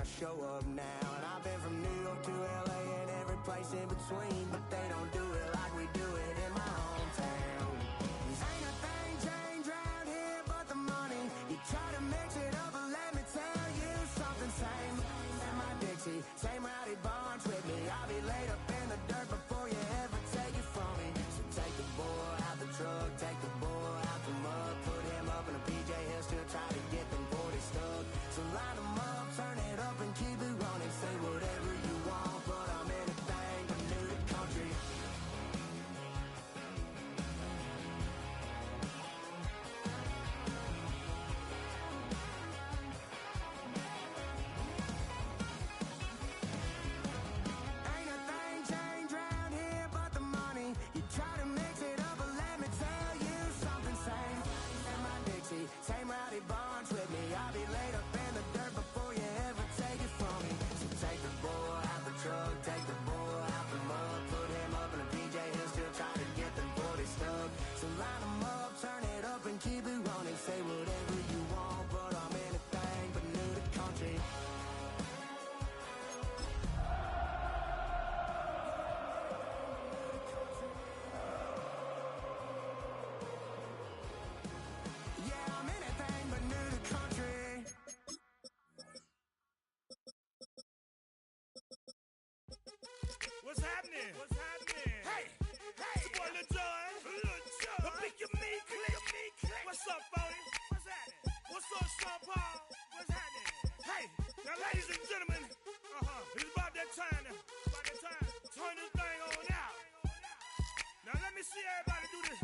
show up now. And I've been from New York to LA and every place in between, but they don't do it like we do it in my hometown. Ain't a thing changed around here but the money. You try to mix it up, but let me tell you something. Same in my Dixie, same rowdy bunch with me. I'll be laid up in the dirt before you ever take it from me. So take the boy out the truck, take the boy out the mud, put him up in a PJ, he'll still try to get them 40 stuck. So line them up, turn it up and keep it running. Say whatever you want, but I'm anything but new to country. Ain't a thing changed around here but the money. You try to mix it up, but let me tell you something. Same in my Dixie, same rowdy bunch with me. I'll be laid up in the dirt before you ever take it from me. So take the boy out the truck, take the boy out the mud, put him up in a PJ, he'll still try to get them 40 stuck. So line them up, turn it up and keep it running. Say whatever you want, but I'm anything but new to country. Yeah, I'm anything but new to country. What's happening? What's happening? Hey, hey, it's your boy Lil Jon. Lil Jon. The big your me click. What's up, Bodie? What's happening? What's up, Sean Paul? What's happening? Hey, now ladies and gentlemen, it's about that time now. About that time. Turn this thing on out. Now let me see everybody do this.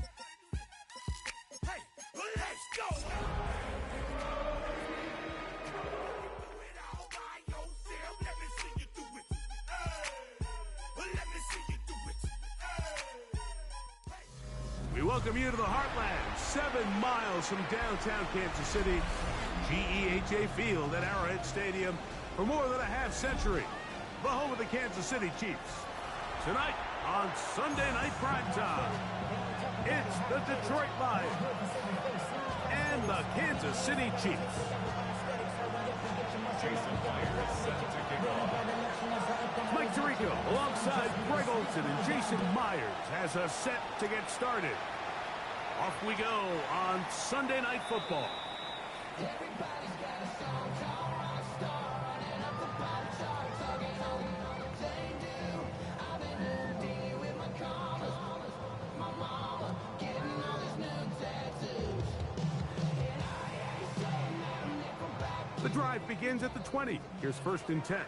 Hey, let's go. Do it all by yourself. Let me see you do it. Let me see you do it. We welcome you to the Heartland, 7 miles from downtown Kansas City, GEHA Field at Arrowhead Stadium for more than a half century, the home of the Kansas City Chiefs. Tonight on Sunday Night Primetime, it's the Detroit Lions and the Kansas City Chiefs. Jason Myers is set to kick off. Mike Tirico, alongside Greg Olson and Jason Myers, has us set to get started. Off we go on Sunday Night Football. Everybody's got a song called Rockstar, running up the pop charts, hugging on what they do. I've been OD with my commas, my mama getting all these new tattoos. And I ain't saying that I'm Nickelback. The drive begins at the 20. Here's 1st and 10.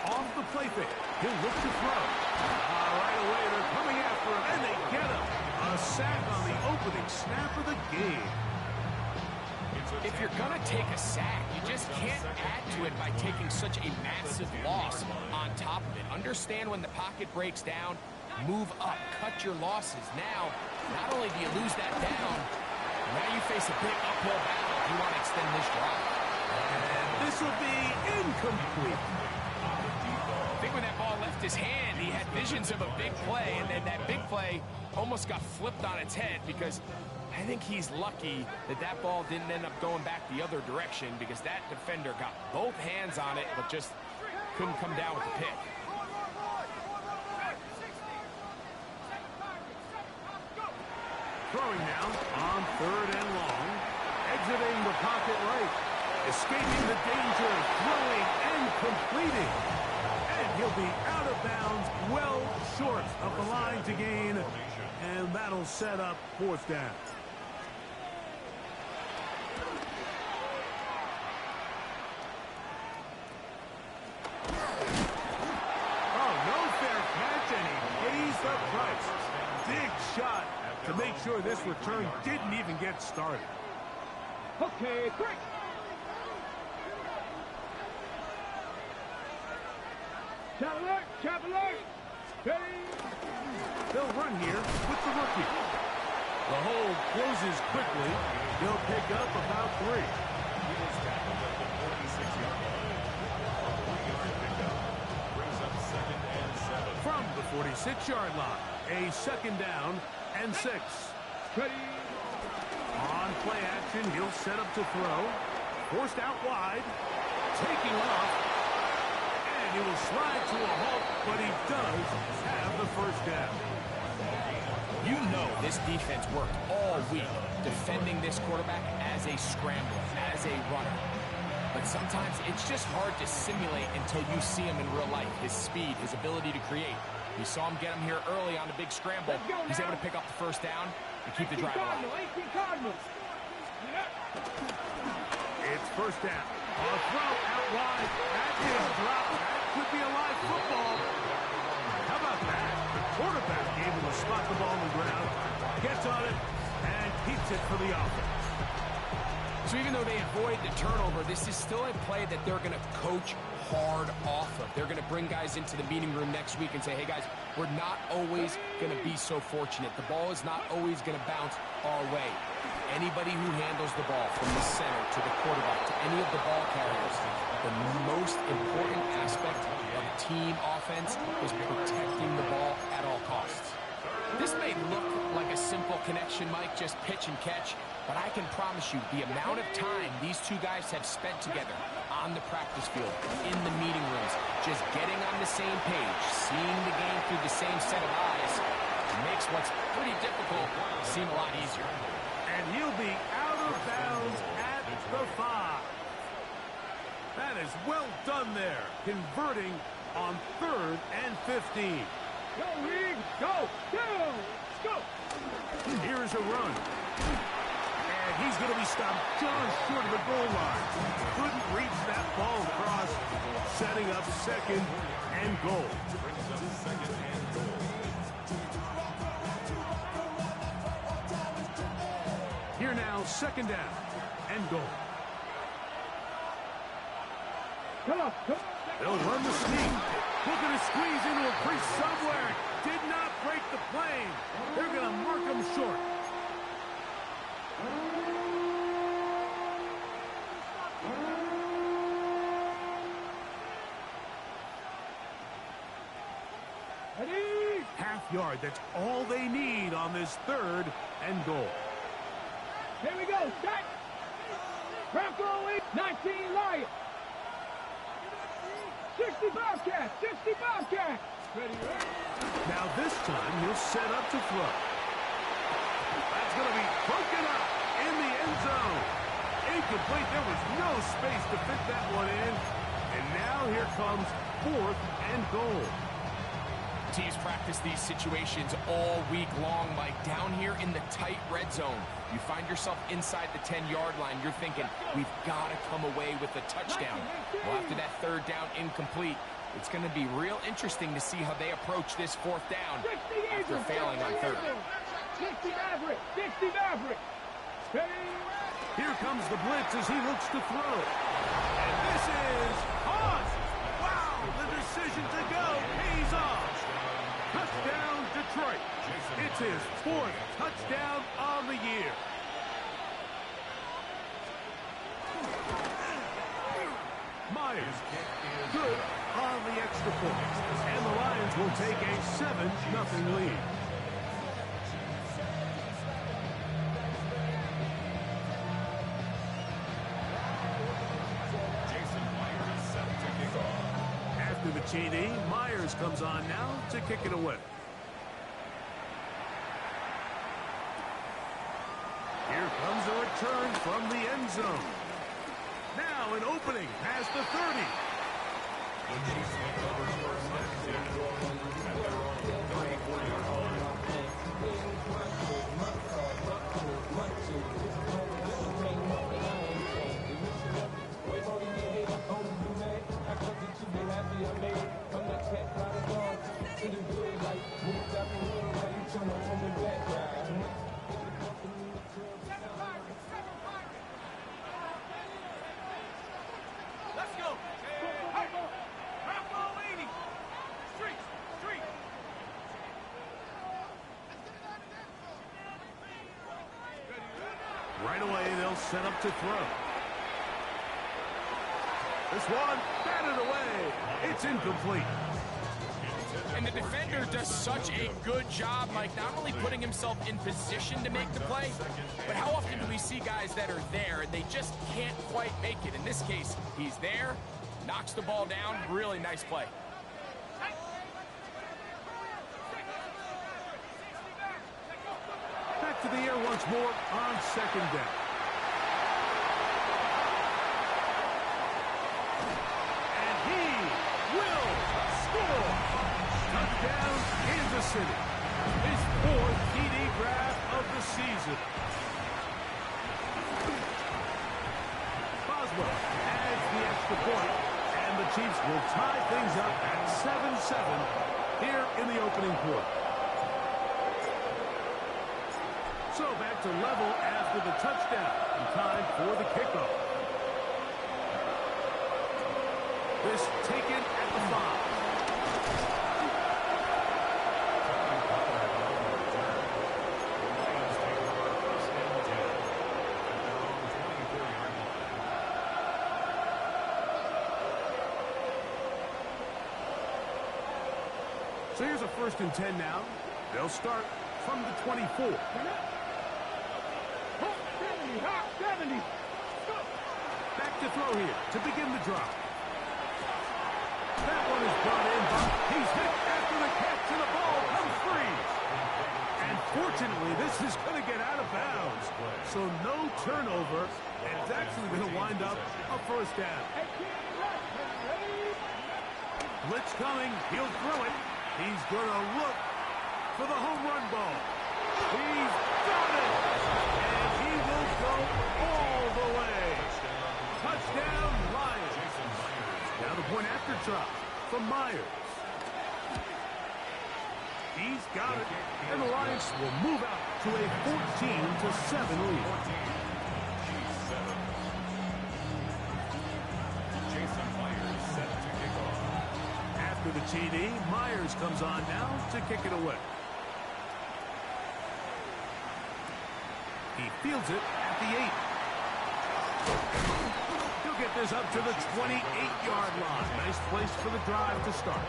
Off the play fake. He'll look to throw. Right away, they're coming after him, and they get him. A sack on the opening snap of the game. If you're going to take a sack, you just can't add to it by taking such a massive loss on top of it. Understand when the pocket breaks down, move up, cut your losses. Now, not only do you lose that down, now you face a big uphill battle if you want to extend this drive. And this will be incomplete. I think when that ball left his hand, he had visions of a big play, and then that big play almost got flipped on its head because I think he's lucky that that ball didn't end up going back the other direction because that defender got both hands on it but just couldn't come down with the pick. Throwing now on 3rd and long. Exiting the pocket right. Escaping the danger, throwing and completing. And he'll be out of bounds, well short of the line to gain. And that'll set up 4th down. Oh, no fair catch, and he pays the price. Big shot to make sure this return didn't even get started. Okay, great. Chap alert, ready. They'll run here with the rookie. The hole closes quickly. He'll pick up about 3. He was tackled at the 46-yard line. A 3-yard pickup brings up 2nd and 7. From the 46-yard line, a 2nd down and 6. Ready. play action. He'll set up to throw. Forced out wide. Taking off. And he will slide to a halt, but he does have the first down. You know this defense worked all week defending this quarterback as a scrambler, as a runner. But sometimes it's just hard to simulate until you see him in real life. His speed, his ability to create. We saw him get him here early on a big scramble. He's able to pick up the first down and keep the drive alive. It's first down. A throw out wide. That is dropped. That could be a live football. How about that? The quarterback able to spot the ball on the ground, gets on it, and keeps it for the offense. So even though they avoid the turnover, this is still a play that they're going to coach hard off of. They're going to bring guys into the meeting room next week and say, hey guys, we're not always going to be so fortunate. The ball is not always going to bounce our way. Anybody who handles the ball from the center to the quarterback to any of the ball carriers, the most important aspect of team offense is protecting the ball at all costs. This may look like a simple connection, Mike, just pitch and catch, but I can promise you the amount of time these two guys have spent together on the practice field, in the meeting rooms, just getting on the same page, seeing the game through the same set of eyes, makes what's pretty difficult seem a lot easier. And he'll be out of bounds at the 5. That is well done there, converting on 3rd and 15. Go, Reed! Go! Go! Go! Here's a run. And he's going to be stopped just short of the goal line. Couldn't reach that ball across, setting up 2nd and goal. Here now, 2nd down and goal. Come on, come on. They'll run the sneak. Looking to squeeze into a crease somewhere. Did not break the plane. They're going to mark him short. Ready? Half yard. That's all they need on this 3rd and goal. Here we go. Set. Bronco 19 Lions. 60 Bobcats. 60 Bobcats. Ready, ready. Now this time he'll set up to throw. That's going to be broken up in the end zone. Incomplete. There was no space to fit that one in. And now here comes 4th and goal. Teams practice these situations all week long, Mike. Down here in the tight red zone, you find yourself inside the 10-yard line. You're thinking, we've got to come away with a touchdown. Well, after that 3rd down incomplete, it's going to be real interesting to see how they approach this 4th down after failing on 3rd. 60 Maverick. 60 Maverick. Here comes the blitz as he looks to throw. And this is on. Wow, the decision to go pays off. Touchdown, Detroit. It's his 4th touchdown of the year. Myers, good on the extra point. And the Lions will take a 7-0 lead. After the TD, Myers comes on now to kick it away. Here comes a return from the end zone. Now an opening past the 30. Right away, they'll set up to throw. This one batted away. It's incomplete. And And the defender does such a good job, Mike, not only putting himself in position to make the play, but how often do we see guys that are there and they just can't quite make it? In this case, he's there, knocks the ball down, really nice play. Back to the air once more on second down. And he will score. Touchdown, Kansas City. His fourth TD grab of the season. Boswell adds the extra point, and the Chiefs will tie things up at 7-7 here in the opening quarter. So back to level after the touchdown, and time for the kickoff. This taken at the 5. So here's a 1st and 10 now. They'll start from the 24. 70. Back to throw here to begin the drive. That one is brought in, but he's hit after the catch, and the ball comes free. And fortunately, this is going to get out of bounds. So no turnover, and it's actually going to wind up a 1st down. Blitz coming. He'll throw it. He's going to look for the home run ball. He's got it. And he will go all the way. Touchdown, Lions. Now the point after try from Myers. He's got it. And the Lions will move out to a 14-7 lead. After the TD, Myers comes on now to kick it away. He fields it at the 8. He'll get this up to the 28-yard line. Nice place for the drive to start.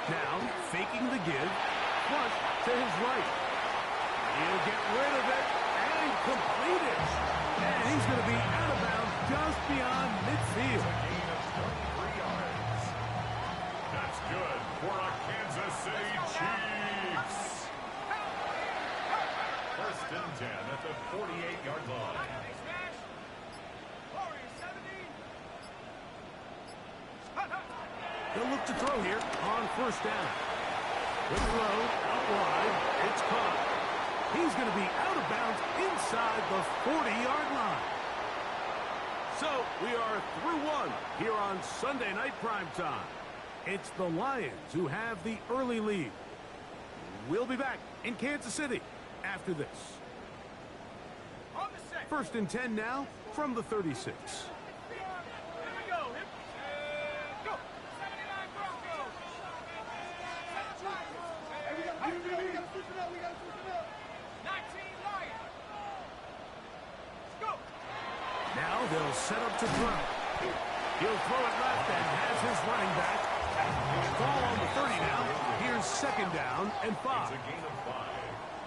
Now, faking the give, flush to his right. He'll get rid of it and complete it. And he's going to be out of bounds just beyond midfield. That's good for a Kansas City Chiefs. 1st and 10 at the 48-yard line. They'll look to throw here on 1st down. The throw out wide. It's caught. He's going to be out of bounds inside the 40-yard line. So we are through one here on Sunday Night Primetime. It's the Lions who have the early lead. We'll be back in Kansas City after this. 1st and 10 now from the 36. Now they'll set up to throw. He'll throw it left and has his running back. Ball on the 30 now. Here's 2nd down and 5. It's a gain of 5.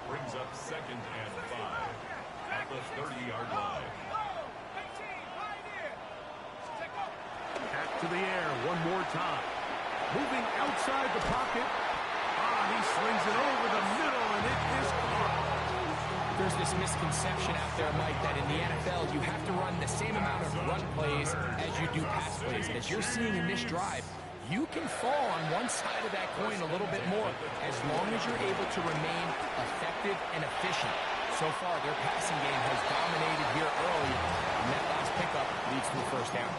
Brings up 2nd and 5 at the 30-yard line. Back to the air one more time. Moving outside the pocket. He slings it over the middle, and it is caught. There's this misconception out there, Mike, that in the NFL you have to run the same amount of run plays as you do pass plays. And as you're seeing in this drive, you can fall on one side of that coin a little bit more as long as you're able to remain effective and efficient. So far, their passing game has dominated here early, and that last pickup leads to a 1st down.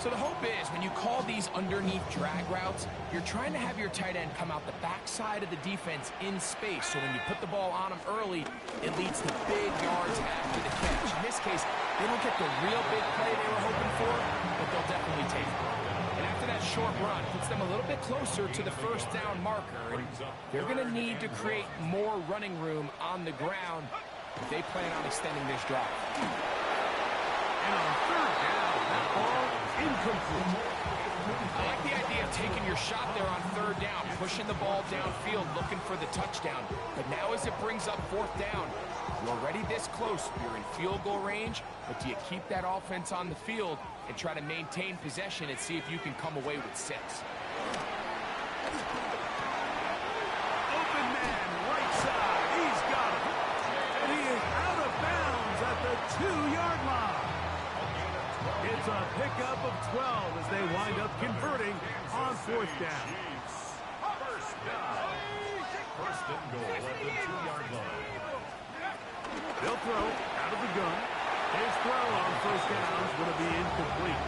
So the hope is when you call these underneath drag routes, you're trying to have your tight end come out the backside of the defense in space. So when you put the ball on them early, it leads to big yards after the catch. In this case, they don't get the real big play they were hoping for, but they'll definitely take it. And after that short run, puts them a little bit closer to the first down marker. And they're going to need to create more running room on the ground if they plan on extending this drive. And on third down, that ball incomplete. I like the idea of taking your shot there on third down, pushing the ball downfield, looking for the touchdown. But now as it brings up fourth down, you're already this close. You're in field goal range, but do you keep that offense on the field and try to maintain possession and see if you can come away with 6? Open man, right side. He's got it. And he is out of bounds at the 2-yard line. It's a pickup of 12 as they wind up converting on fourth down. First down. First and goal at the 2-yard line. They'll throw out of the gun. His throw on first down is going to be incomplete.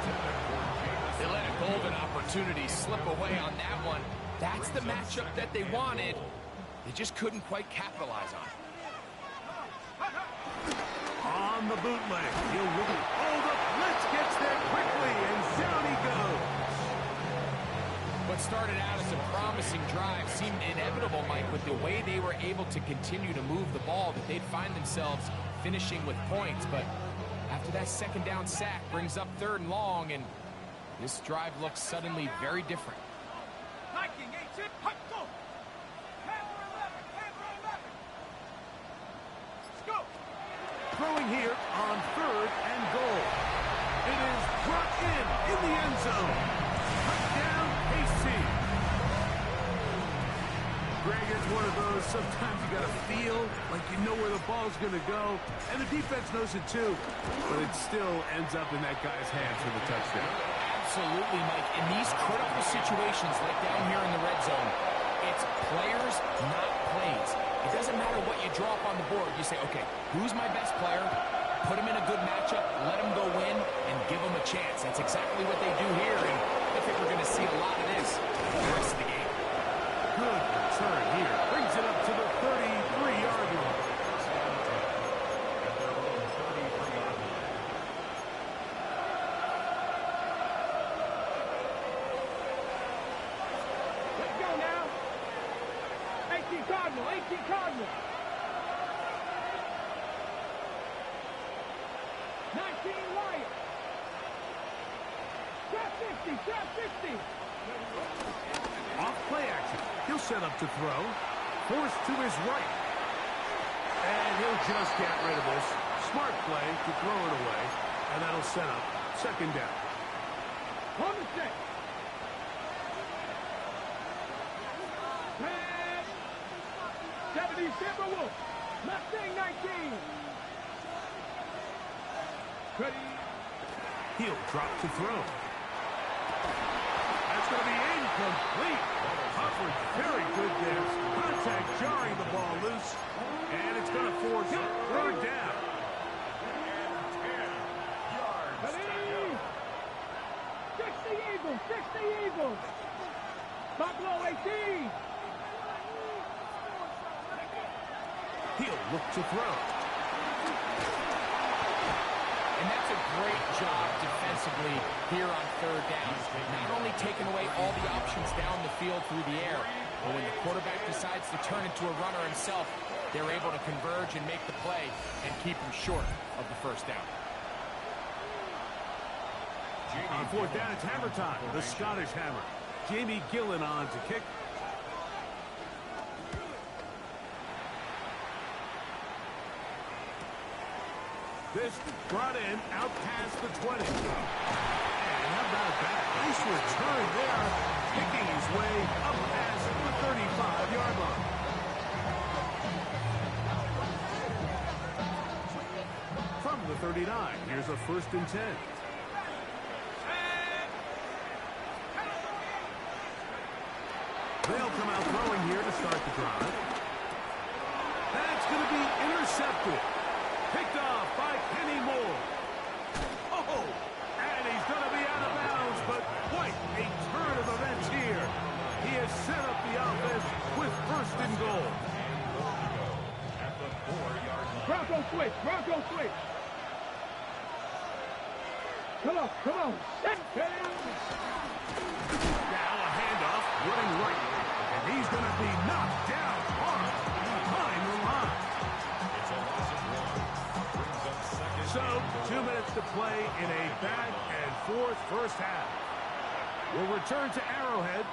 They let a golden opportunity slip away on that one. That's the matchup that they wanted. They just couldn't quite capitalize on it. On the bootleg, he'll look. Oh, the blitz gets there quickly, and down he goes. What started out as a promising drive seemed inevitable, Mike, with the way they were able to continue to move the ball, that they'd find themselves finishing with points. But after that second down sack brings up third and long, and this drive looks suddenly very different. Throwing here on third and goal. It is brought in the end zone. Touchdown, KC. Greg, it's one of those, sometimes you got to feel like you know where the ball's going to go, and the defense knows it too, but it still ends up in that guy's hands for the touchdown. Absolutely, Mike. In these critical situations, like down here in the red zone, it's players, not plays. It doesn't matter what you draw up on the board. You say, okay, who's my best player? Put him in a good matchup, let him go win, and give him a chance. That's exactly what they do here, and I think we're going to see a lot of this for the rest of the game. Good return here. Brings it up to the 33-yard line. Let's go now. 18 Cardinal, 18 Cardinal. 19 Lion. Trap 50, trap 50. Off play action. He'll set up to throw. Forced to his right. And he'll just get rid of this. Smart play to throw it away. And that'll set up second down. On the set. Pass. 70 Timberwolf. Mustang 19. Ready. He'll drop to throw. That's going to be incomplete. Coverage very good there. Contact jarring the ball loose. And it's going to force third down. Ready. 60 Eagles, 60 Eagles. Buffalo 18. He'll look to throw. And that's a great job defensively here on third down. Not only taking away all the options down the field through the air, but when the quarterback decides to turn into a runner himself, they're able to converge and make the play and keep him short of the first down. On fourth down, it's hammer time. The Scottish hammer. Jamie Gillen on to kick. This brought in out past the 20. And how about that? Nice return there. Kicking his way up past the 35-yard line. From the 39, here's a 1st and 10. They'll come out throwing here to start the drive. That's going to be intercepted. Picked off by Kenny Moore. Oh, and he's going to be out of bounds quite a turn of events here. He has set up the offense with first and goal. At the 4-yard line. Bronco switch. Bronco switch. Come on. Come on. Set. Now a handoff running right. And he's going to be knocked down hard behind the line. It's a loss of 1. Brings up second. So, 2 minutes to play in a back and forth first half. We'll return to Arrowhead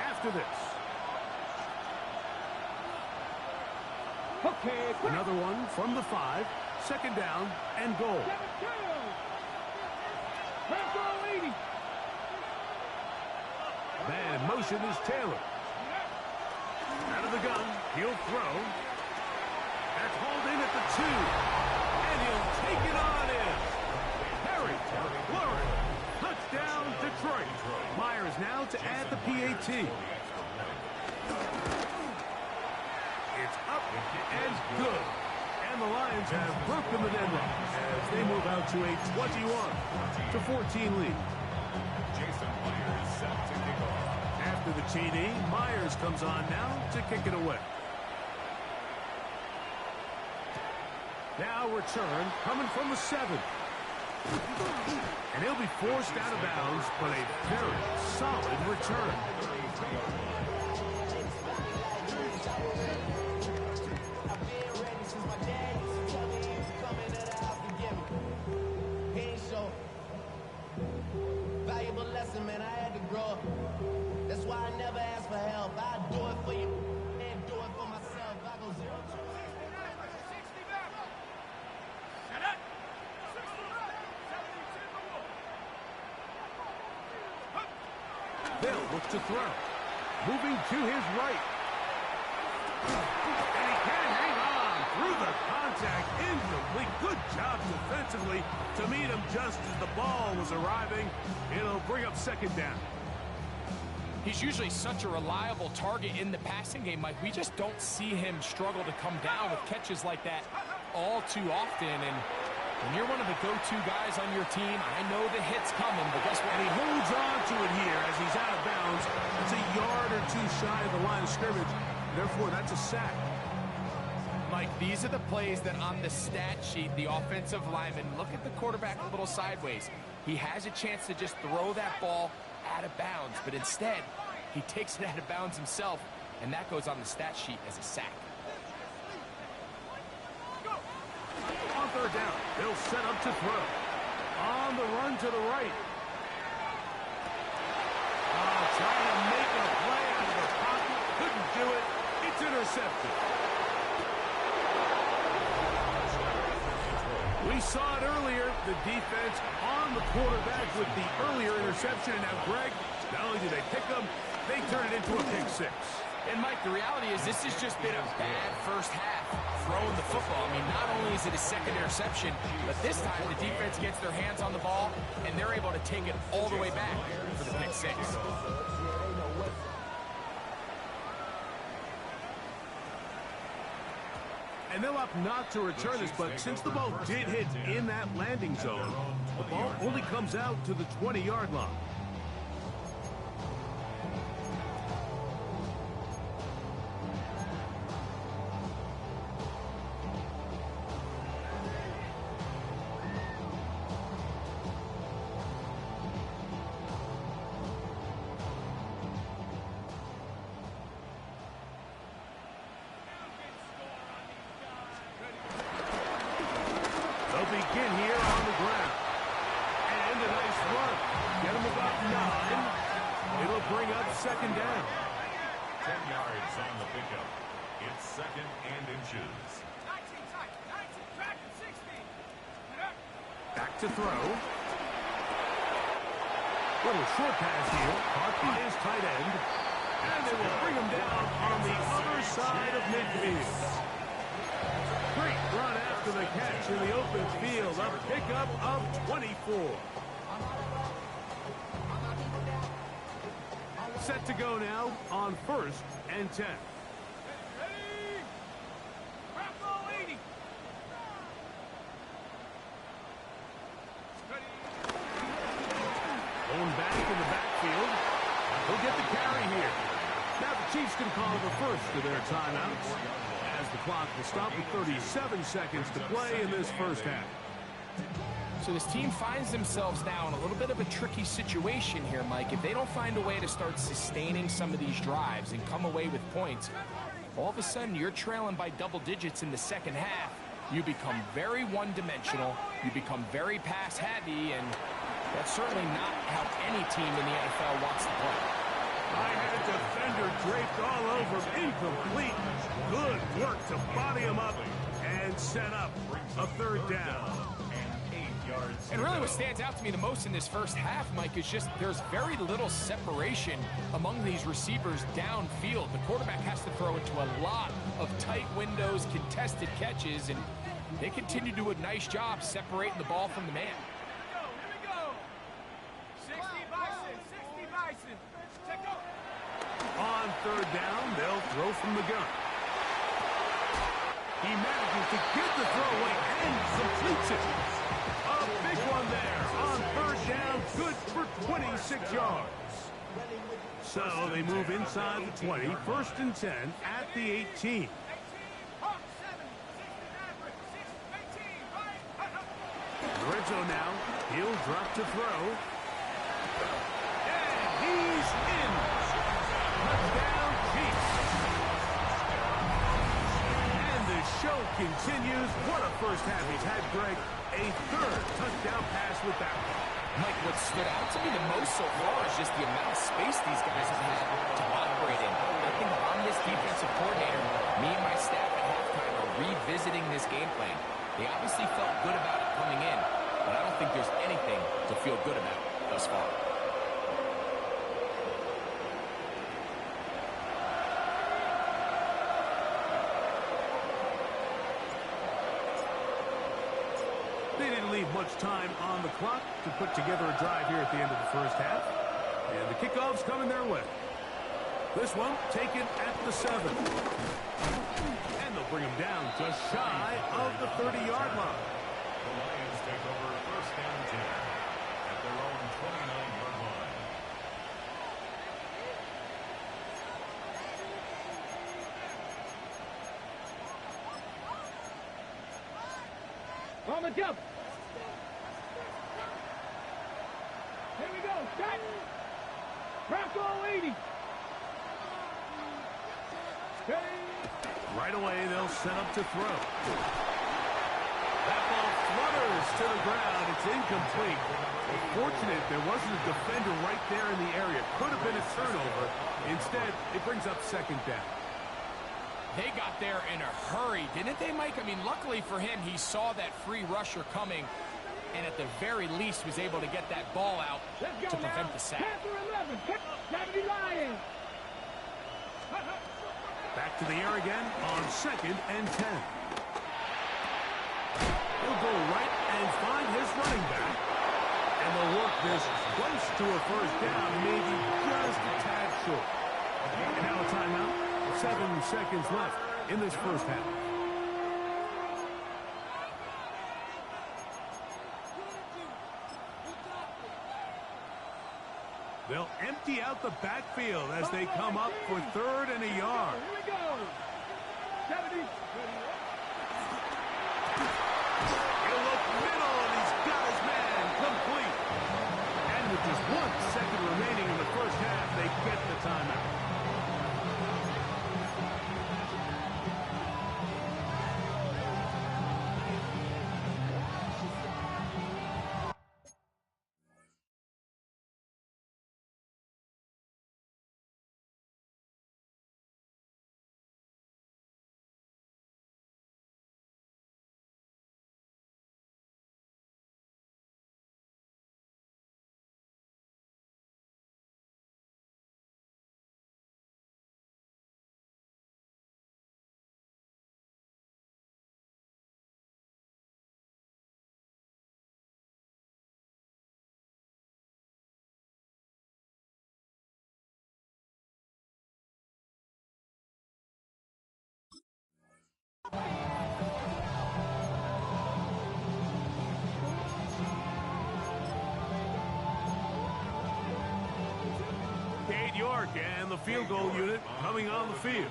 after this. Okay. Another one from the 5. Second down and goal. Bronco 80. Man in motion is Taylor. Out of the gun, he'll throw. That's hauled in at the 2. And he'll take it on in. Harry, Flurry, touchdown Detroit. Myers now to add the PAT. It's up and good. And the Lions have broken the deadlock as they move out to a 21-14 lead. Jason Myers set to kick off. After the TD, Myers comes on now to kick it away. Now return coming from the 7. And he'll be forced out of bounds, but a very solid return. Valuable lesson, man. I had to grow up. That's why I never ask for help. I do it for you and do it for myself. I go 0 to 60. They'll look to throw. Moving to his right. And he can hang on through the contact. Incomplete. Good job defensively to meet him just as the ball was arriving. It'll bring up second down. He's usually such a reliable target in the passing game, Mike. We just don't see him struggle to come down with catches like that all too often. And when you're one of the go-to guys on your team, I know the hit's coming, but guess what? And he holds on to it here as he's out of bounds. That's a yard or 2 shy of the line of scrimmage. Therefore, that's a sack. Mike, these are the plays that on the stat sheet, the offensive lineman, look at the quarterback a little sideways. He has a chance to just throw that ball out of bounds, but instead, he takes it out of bounds himself, and that goes on the stat sheet as a sack. On third down, they'll set up to throw. On the run to the right. Trying to make a play out of the pocket. Couldn't do it. It's intercepted. We saw it earlier, the defense on the quarterback with the earlier interception. And now, Greg, not only do they pick them, they turn it into a pick 6. And, Mike, the reality is this has just been a bad first half throwing the football. I mean, not only is it a second interception, but this time the defense gets their hands on the ball, and they're able to take it all the way back for the pick 6. And they'll opt not to return this, but since the ball did hit in that landing zone, the ball only comes out to the 20-yard line. Begin here on the ground. And a nice run. Get him about 9. It'll bring up second down. 10 yards on the pickup. It's second and inches. Back to throw. Little short pass here. Caught by his tight end. And they will bring him down on the other side of midfield. Great run after the catch in the open field. A pickup of 24. Set to go now on first and 10. Going back in the backfield. backfield. He'll get the carry here. Now the Chiefs can call the first of their timeouts as the clock will stop with 37 seconds to play in this first half. So this team finds themselves now in a little bit of a tricky situation here, Mike. If they don't find a way to start sustaining some of these drives and come away with points, all of a sudden you're trailing by double digits in the second half. You become very one-dimensional, you become very pass-heavy, and that's certainly not how any team in the NFL wants to play. I had a defender draped all over him. Incomplete. Good work to body him up and set up a third down. And really what stands out to me the most in this first half, Mike, is just there's very little separation among these receivers downfield. The quarterback has to throw into a lot of tight windows, contested catches, and they continue to do a nice job separating the ball from the man. Here we go. 60 Bison, 60 Bison. Check out. On third down, they'll throw from the gun. He manages to get the throw away and completes it. A big one there on third down, good for 26 yards. So they move inside the 20, first and 10 at the 18. Lorenzo now, he'll drop to throw. And he's in. Touchdown, Chiefs. And the show continues. What a first half he's had, Greg. A third touchdown pass with that one. Mike, what stood out to me the most so far is just the amount of space these guys have had to operate in. I think I'm this defensive coordinator. Me and my staff at halftime are revisiting this game plan. They obviously felt good about it coming in, but I don't think there's anything to feel good about thus far. They didn't leave much time on the clock to put together a drive here at the end of the first half. And the kickoff's coming their way. This one taken at the 7. And they'll bring him down just shy of the 30-yard line. The Lions take over first and 10 at their own 29-yard line. On the jump. Here we go. Shot. Bronco 80. Right away, they'll set up to throw. That ball flutters to the ground. It's incomplete. Fortunate there wasn't a defender right there in the area. Could have been a turnover. Instead, it brings up second down. They got there in a hurry, didn't they, Mike? I mean, luckily for him, he saw that free rusher coming, and at the very least was able to get that ball out to prevent the sack. Panther 11. 70 Lions. Back to the air again on second and 10. He'll go right and find his running back. And they'll work this close to a first down, maybe just a tad short. And now a timeout. 7 seconds left in this first half. They'll empty out the backfield as they come up for third and a yard. Here we go. 70. He'll look middle, and he's got his man complete. And with just 1 second remaining in the first half, they get the timeout. York and the field goal unit coming on the field.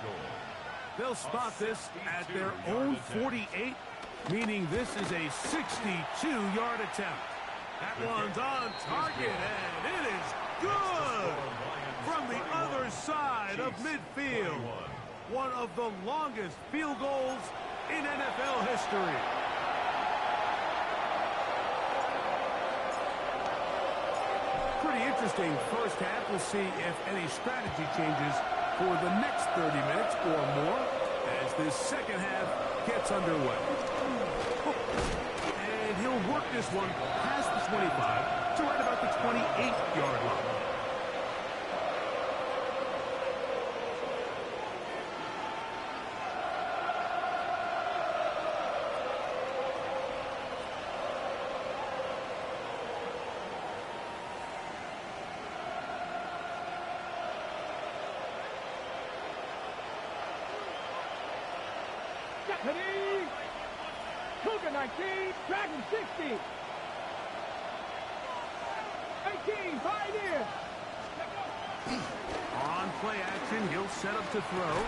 They'll spot this at their own 48, meaning this is a 62-yard attempt. That one's on target, and it is good from the other side of midfield. One of the longest field goals in NFL history. Pretty interesting first half. We'll see if any strategy changes for the next 30 minutes or more as this second half gets underway. And he'll work this one past the 25 to right about the 28-yard line. Ready? Cougar 19, Dragon 60. 18, Pioneer. On play action, he'll set up to throw.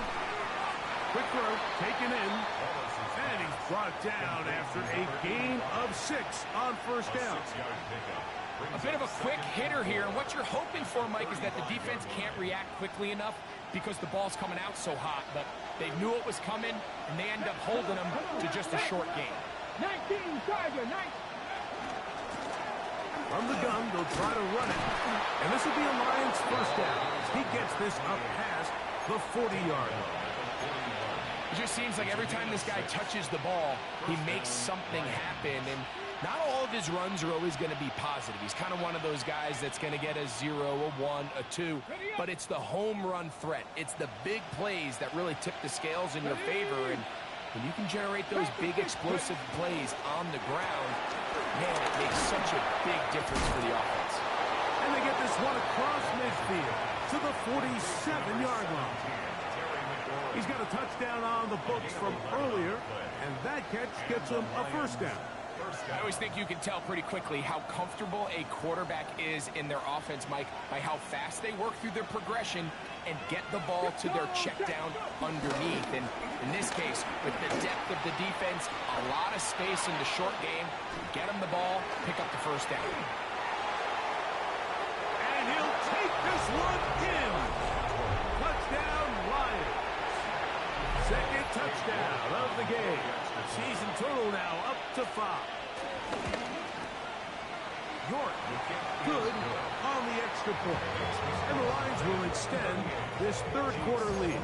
Quick throw, taken in. And he's brought down after a gain of 6 on first down. A bit of a quick hitter here, and what you're hoping for, Mike, is that the defense can't react quickly enough because the ball's coming out so hot, but they knew it was coming, and they end up holding them to just a short gain. 19, Tiger, 19. From the gun, they'll try to run it. And this will be a Lions first down. He gets this up past the 40-yard line. It just seems like every time this guy touches the ball, he makes something happen, and not all of his runs are always going to be positive. He's kind of one of those guys that's going to get a 0, a 1, a 2, but it's the home run threat. It's the big plays that really tip the scales in your favor, and when you can generate those big explosive plays on the ground, man, it makes such a big difference for the offense. And they get this one across midfield to the 47-yard line. He's got a touchdown on the books from earlier, and that catch gets him a first down. I always think you can tell pretty quickly how comfortable a quarterback is in their offense, Mike, by how fast they work through their progression and get the ball to their check down underneath. And in this case, with the depth of the defense, a lot of space in the short game, get him the ball, pick up the first down. And he'll take this one in. Touchdown, Lions. Second touchdown of the game. Season total now up to 5. York good on the extra point. And the Lions will extend this third quarter lead.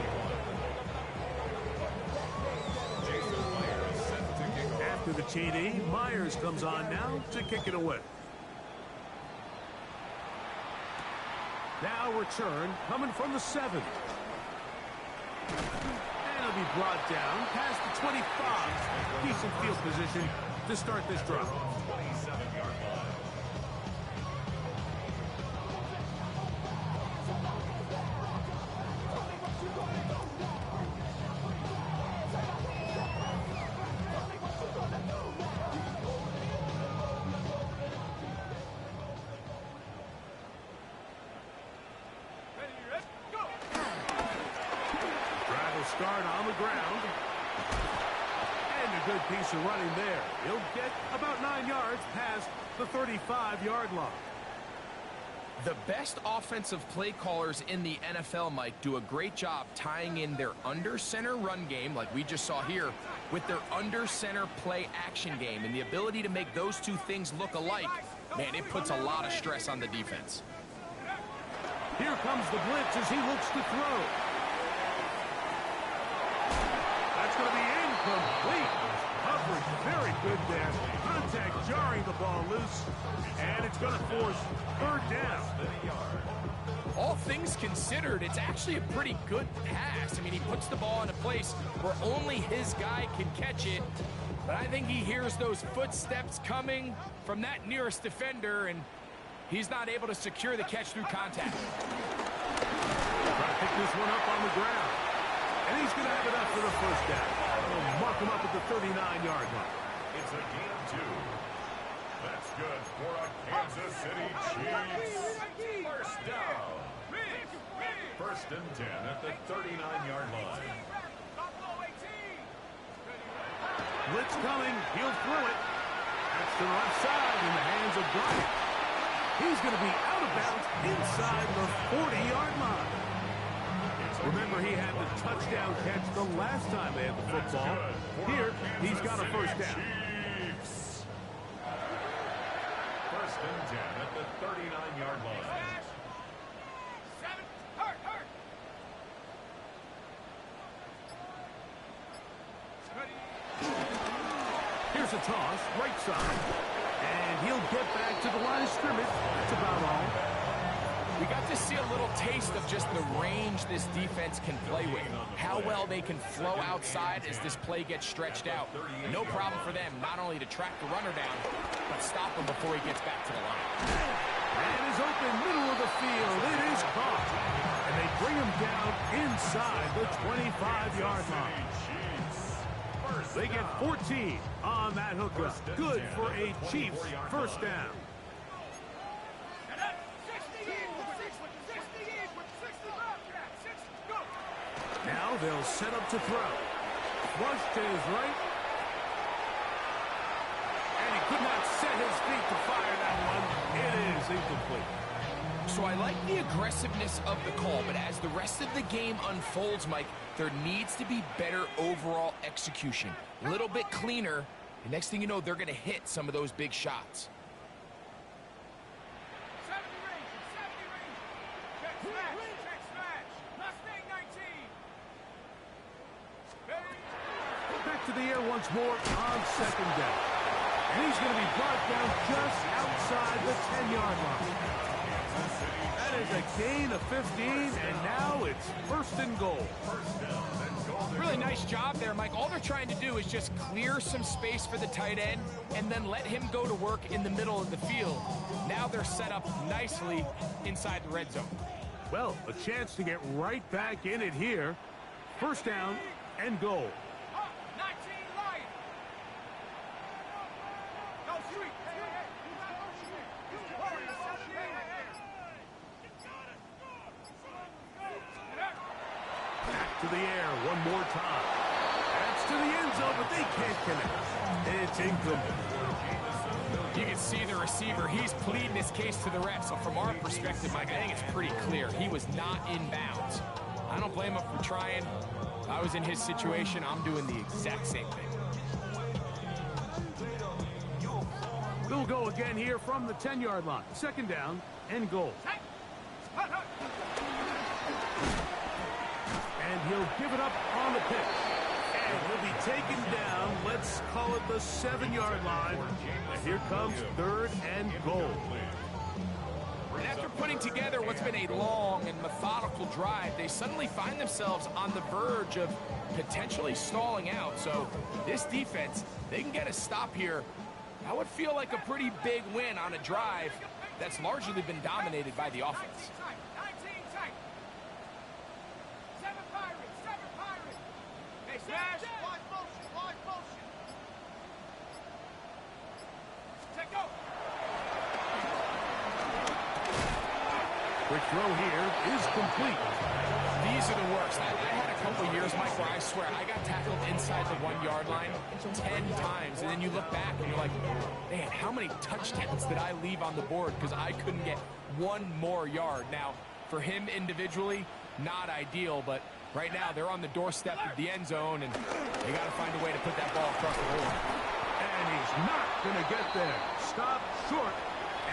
After the TD, Myers comes on now to kick it away. Now return coming from the 7. And he'll be brought down past the 25. Decent field position to start this drive. 27-yard line. Start on the ground. And a good piece of running there. He'll get about 9 yards past the 35-yard line. The best offensive play callers in the NFL, Mike, do a great job tying in their under-center run game, like we just saw here, with their under-center play action game. And the ability to make those two things look alike, man, it puts a lot of stress on the defense. Here comes the blitz as he looks to throw. That's going to be incomplete. Coverage very good there. Contact jarring the ball loose. And it's going to force third down. All things considered, it's actually a pretty good pass. I mean, he puts the ball in a place where only his guy can catch it. But I think he hears those footsteps coming from that nearest defender, and he's not able to secure the catch through contact. Trying to pick this one up on the ground. And he's going to have it up for the first down. We'll mark him up at the 39-yard line. It's a gain of 2. That's good for a Kansas City Chiefs. First down. First and 10 at the 39-yard line. Blitz coming. He'll throw it. That's to the left side in the hands of Bryant. He's going to be out of bounds inside the 40-yard line. Remember, he had the touchdown catch the last time they had the football. Here, he's got a first down. First and 10 at the 39-yard line. Here's a toss, right side. And he'll get back to the line of scrimmage. That's about all. We got to see a little taste of just the range this defense can play with. How well they can flow outside as this play gets stretched out. No problem for them, not only to track the runner down, but stop him before he gets back to the line. And is open, middle of the field. It is caught. And they bring him down inside the 25-yard line. They get 14 on that hookup. Good for a Chiefs first down. Now they'll set up to throw. Flush to his right. And he could not set his feet to fire that one. It is incomplete. So I like the aggressiveness of the call, but as the rest of the game unfolds, Mike, there needs to be better overall execution. A little bit cleaner, and next thing you know, they're going to hit some of those big shots. 70 range, 70 range. Check smash. Mustang 19. Back to the air once more on second down. And he's going to be brought down just outside the 10-yard line. That is a gain of 15, and now it's first and goal. Really nice job there, Mike. All they're trying to do is just clear some space for the tight end and then let him go to work in the middle of the field. Now they're set up nicely inside the red zone. Well, a chance to get right back in it here. First down and goal. 19 light. No street. Back to the air one more time. That's to the end zone, but they can't connect. It's incomplete. You can see the receiver. He's pleading his case to the refs. So from our perspective, Mike, I think it's pretty clear. He was not in bounds. I don't blame him for trying. If I was in his situation, I'm doing the exact same thing. We'll go again here from the 10-yard line. Second down and goal. And he'll give it up on the pitch. And he'll be taken down, let's call it the 7-yard line. And here comes third and goal. And after putting together what's been a long and methodical drive, they suddenly find themselves on the verge of potentially stalling out. So this defense, they can get a stop here. That would feel like a pretty big win on a drive that's largely been dominated by the offense. 19 tight. 7 Pirates. Hey, smash. Wide motion. Take go. Quick throw here is complete. These are the worst. I had a couple years, Mike, where I swear I got tackled inside the 1-yard line 10 times, and then you look back and you're like, man, how many touchdowns did I leave on the board because I couldn't get one more yard? Now, for him individually, not ideal, but right now they're on the doorstep of the end zone, and they got to find a way to put that ball across the board. And he's not going to get there. Stop short,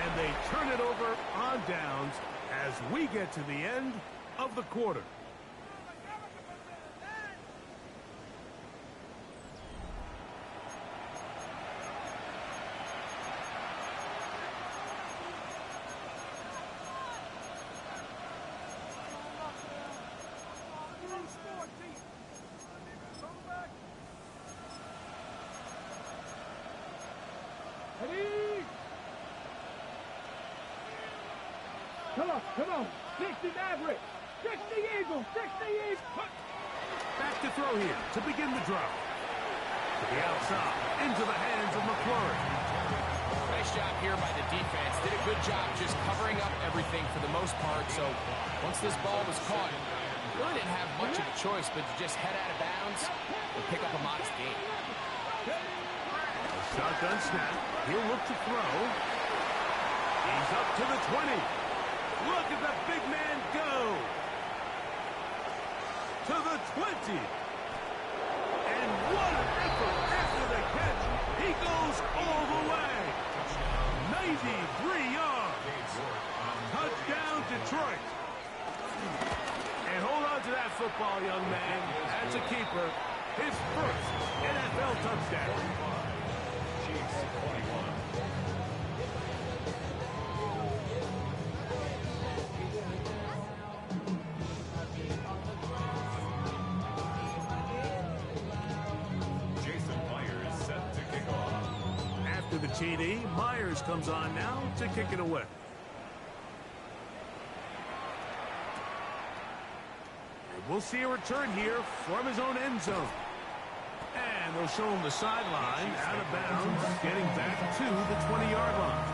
and they turn it over on downs as we get to the end of the quarter. Come on. 60 Maverick. 60 Eagle. 60 Eagle. Back to throw here to begin the drive. To the outside, into the hands of McClure. Nice Nice job here by the defense. Did a good job just covering up everything for the most part. So once this ball was caught, really didn't have much of a choice but to just head out of bounds and pick up a modest gain. Shotgun snap. He'll look to throw. He's up to the 20. Look at the big man go. To the 20. And what an effort after the catch. He goes all the way. 93 yards. Touchdown, Detroit. And hold on to that football, young man. That's a keeper. His first NFL touchdown. Chiefs 21. The TD. Myers comes on now to kick it away. And we'll see a return here from his own end zone. And they'll show him the sideline, out of bounds, getting back to the 20-yard line.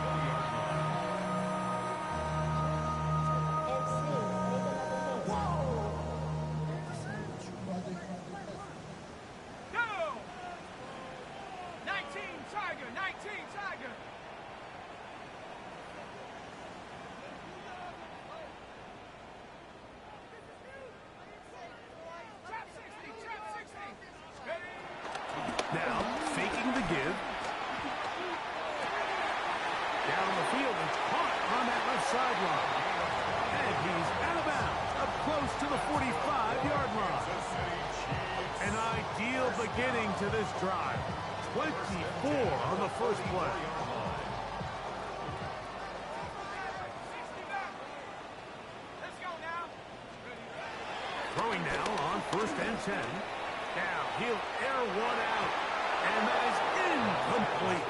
Now, faking the give. Down the field, it's caught on that left sideline. And he's out of bounds, up close to the 45-yard line. An ideal beginning to this drive. 24 on the first play. Throwing now on 1st and 10. Now he'll air one out, and that is incomplete.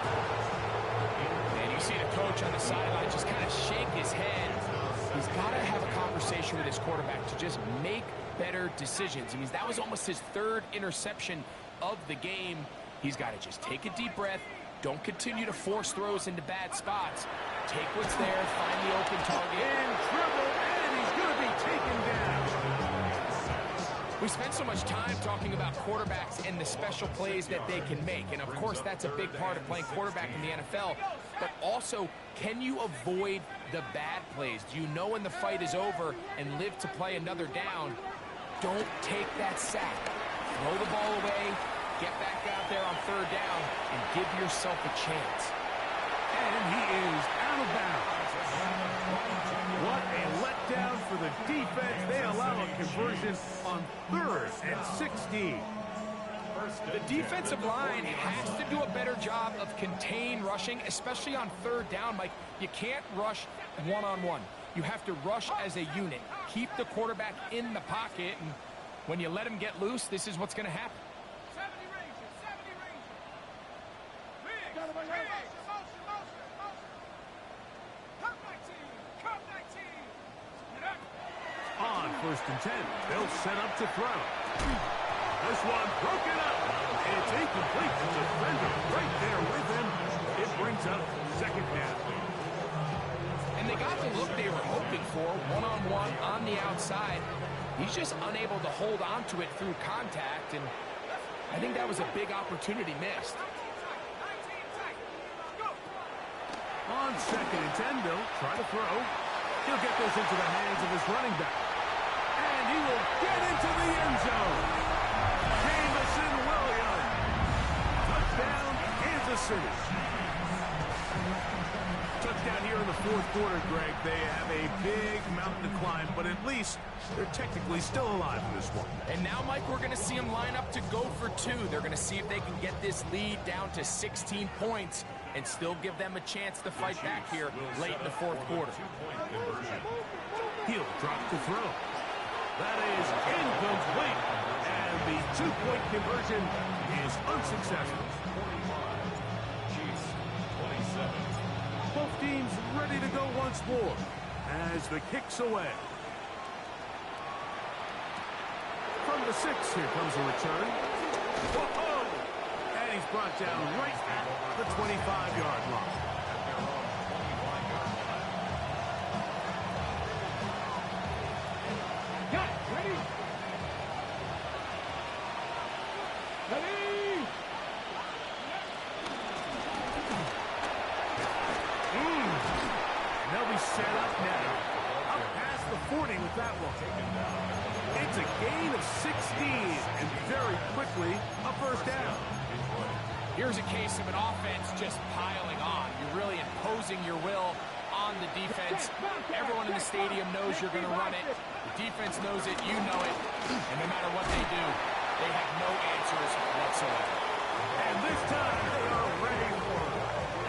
And you see the coach on the sideline just kind of shake his head. He's got to have a conversation with his quarterback to just make better decisions. I mean, that was almost his 3rd interception of the game. He's got to just take a deep breath. Don't continue to force throws into bad spots. Take what's there, find the open target. In trouble, and he's going to be taken down. We spend so much time talking about quarterbacks and the special plays that they can make. And, of course, that's a big part of playing quarterback in the NFL. But also, can you avoid the bad plays? Do you know when the fight is over and live to play another down? Don't take that sack. Throw the ball away, get back out there on 3rd down, and give yourself a chance. And he is out of bounds. What a letdown for the defense. They allow a conversion on 3rd and 16. The defensive line has to do a better job of contained rushing, especially on 3rd down, Mike. You can't rush one-on-one. You have to rush as a unit. Keep the quarterback in the pocket, and when you let him get loose, this is what's going to happen. 70 Rangers, 70 Rangers. Big, Cup 19, Cup 19. On 1st and 10, they'll set up to throw. This one broken up. It's incomplete. The defender right there with him. It brings up 2nd down. And they got the look they were hoping for, one-on-one on the outside. He's just unable to hold on to it through contact, and I think that was a big opportunity missed. On 2nd and 10, they'll try to throw. He'll get this into the hands of his running back. And he will get into the end zone. Jameson Williams. Touchdown, Kansas City. Touchdown here in the 4th quarter, Greg. They have a big mountain to climb, but at least they're technically still alive in this one. And now, Mike, we're going to see them line up to go for 2. They're going to see if they can get this lead down to 16 points and still give them a chance to fight back here late in the 4th quarter. He'll drop to throw. That is incomplete. And the 2-point conversion is unsuccessful. Chiefs 27. Both teams ready to go once more as the kick's away. From the 6, here comes a return. Whoa! And he's brought down right at the 25-yard line. gain of 16, and very quickly, a first down. Here's a case of an offense just piling on. You're really imposing your will on the defense. Everyone in the stadium knows you're going to run it. The defense knows it, you know it, and no matter what they do, they have no answers whatsoever. And this time, they are ready for it.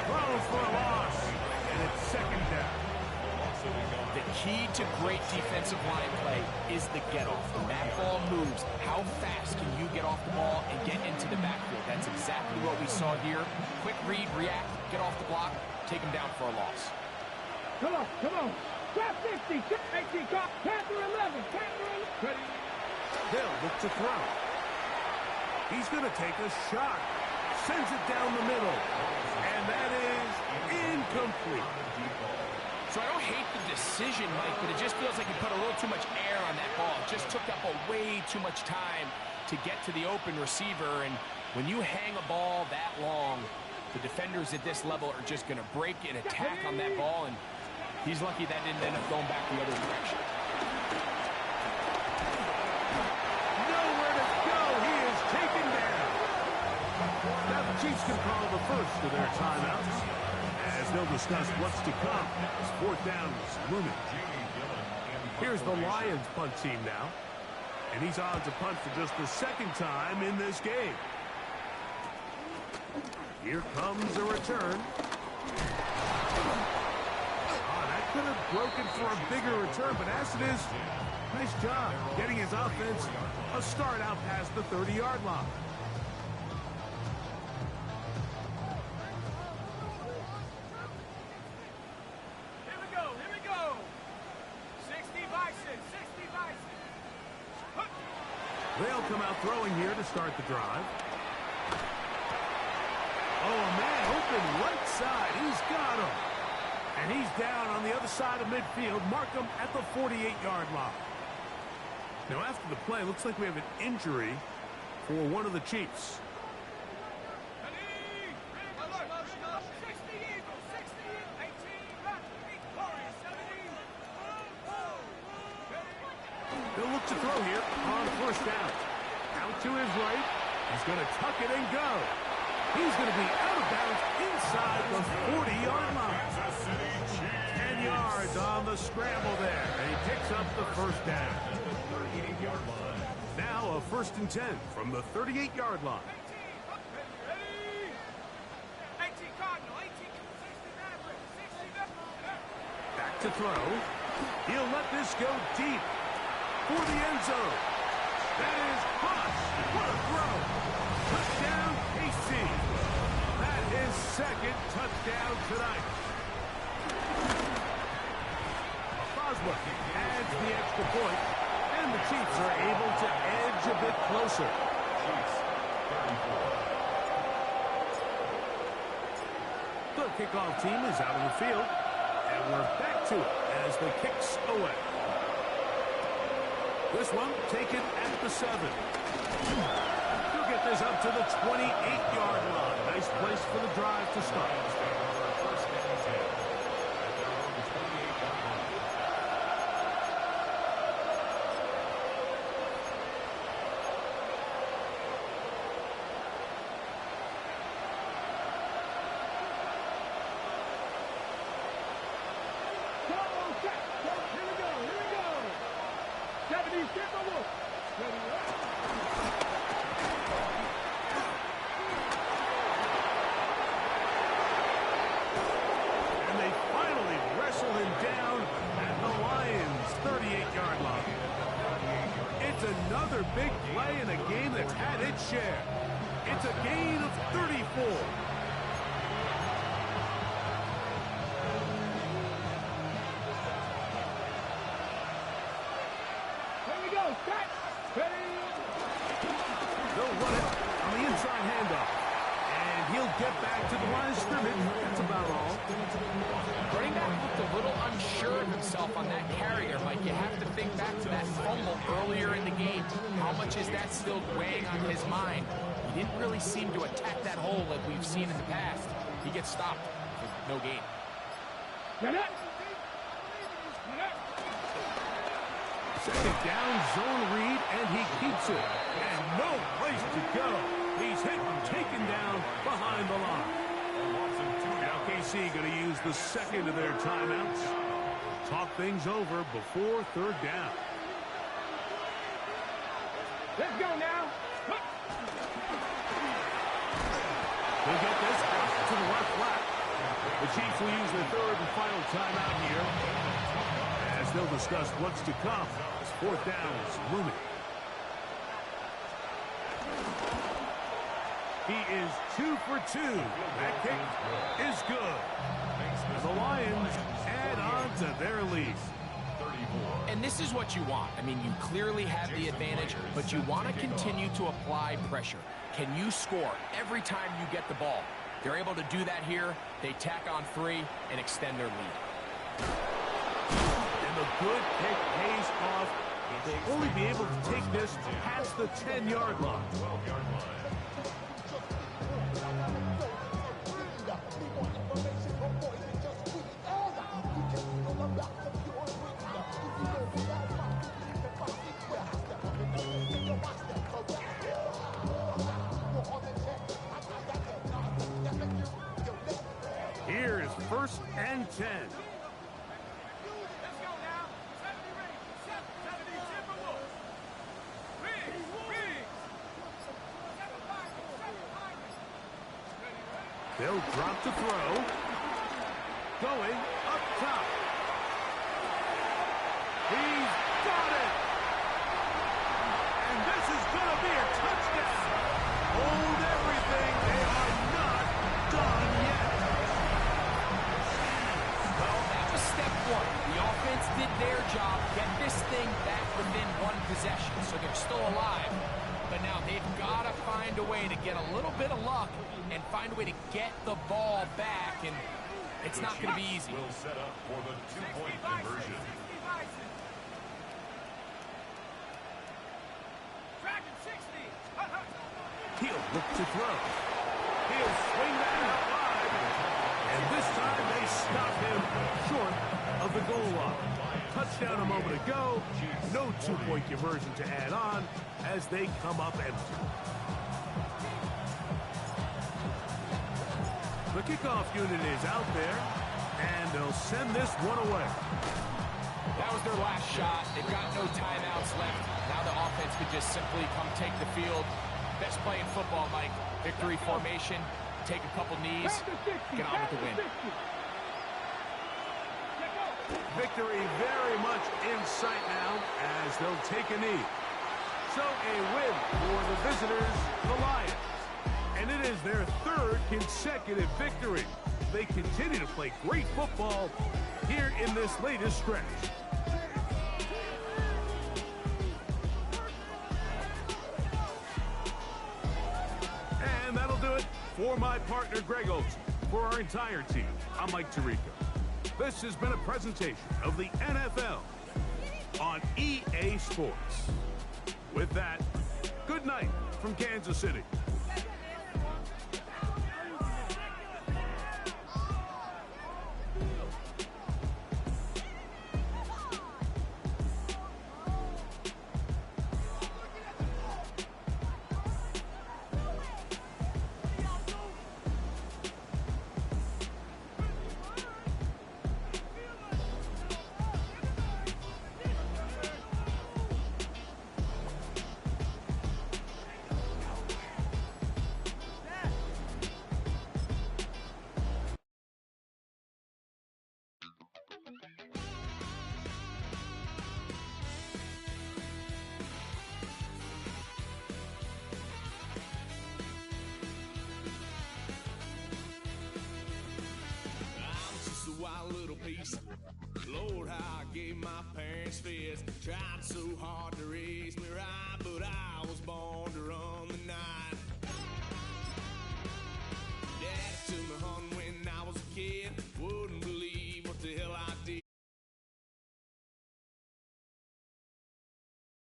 Throws for a loss, and it's second down. The key to great defensive line play is the get-off. When that ball moves, how fast can you get off the ball and get into the backfield? That's exactly what we saw here. Quick read, react, get off the block, take him down for a loss. Come on, come on. Drop 50, 18, Panther 11, Panther 11. Ready? They'll look to throw. He's going to take a shot. Sends it down the middle. And that is incomplete. So I don't hate the decision, Mike, but it just feels like he put a little too much air on that ball. It just took up way too much time to get to the open receiver. And when you hang a ball that long, the defenders at this level are just going to break and attack on that ball. And he's lucky that didn't end up going back the other direction. Nowhere to go. He is taken down. Now the Chiefs can call the first of their timeouts, as they'll discuss what's to come as fourth down is looming. Here's the Lions punt team now. And he's on to punt for just the second time in this game. Here comes a return. That could have broken for a bigger return, but as it is, nice job getting his offense a start out past the 30-yard line. Here we go. 60 Bison, 60 Bison. They'll come out throwing here to start the drive. Oh, a man open right side. He's got him. And he's down on the other side of midfield. Mark him at the 48-yard line. Now, after the play, looks like we have an injury for one of the Chiefs. They'll look to throw here on first down. Out to his right. He's going to tuck it and go. He's going to be out of bounds inside the 40-yard line. 10 yards on the scramble there. And he picks up the first down. Now a 1st and 10 from the 38-yard line. Back to throw. He'll let this go deep for the end zone. That is Hush. What a throw. Touchdown, KC. That is second touchdown tonight. Boswell adds the extra point, and the Chiefs are able to edge a bit closer. The kickoff team is out of the field, and we're back to it as the kick's away. This one taken at the 7. He'll get this up to the 28-yard line. Nice place for the drive to start. Another big play in a game that's had its share. It's a gain of 34. Here we go. Cut. They'll run it on the inside handoff. And he'll get back to the line of scrimmage. That's about all. Running back looked a little unsure of himself on that carrier, Mike. You have to think back to that fumble earlier in the game. How much is that still weighing on his mind? He didn't really seem to attack that hole like we've seen in the past. He gets stopped with no gain. Second down, zone read, and he keeps it. And no place to go. He's hit and taken down behind the line. Now KC going to use the second of their timeouts. Talk things over before third down. Let's go now. He'll get this out to the left flat. The Chiefs will use their third and final timeout here, as they'll discuss what's to come as fourth down is looming. He is 2 for 2. That kick is good. The Lions add on to their lead. And this is what you want. I mean, you clearly have the advantage, but you want to continue to apply pressure. Can you score every time you get the ball? They're able to do that here. They tack on 3 and extend their lead. And the good kick pays off. They'll only be able to take this past the 10-yard line. Here's first and 10. Let's go now. 70 Timberwolves. Riggs. They'll drop to throw. Going up top. He's got it. And this is going to be a touchdown. Hold everything. They are not done yet. Well, that was step 1. The offense did their job, get this thing back within 1 possession, so they're still alive. But now they've got to find a way to get a little bit of luck and find a way to get the ball back, and it's not going to be easy. Will set up for the 2-point conversion. Dragon 60. He'll look to throw. He'll swing that out wide. And this time they stop him short of the goal line. Touchdown a moment ago. No 2-point conversion to add on as they come up empty. The kickoff unit is out there, and they'll send this one away. That was their last shot. They've got no timeouts left. Now the offense could just simply come take the field. Best play in football, Mike. Victory formation. Take a couple knees. Get on with the win. Victory very much in sight now as they'll take a knee. So a win for the visitors, the Lions. And it is their 3rd consecutive victory. They continue to play great football here in this latest stretch. And that'll do it for my partner, Greg Olson. For our entire team, I'm Mike Tirico. This has been a presentation of the NFL on EA Sports. With that, good night from Kansas City. Lord, how I gave my parents fist, tried so hard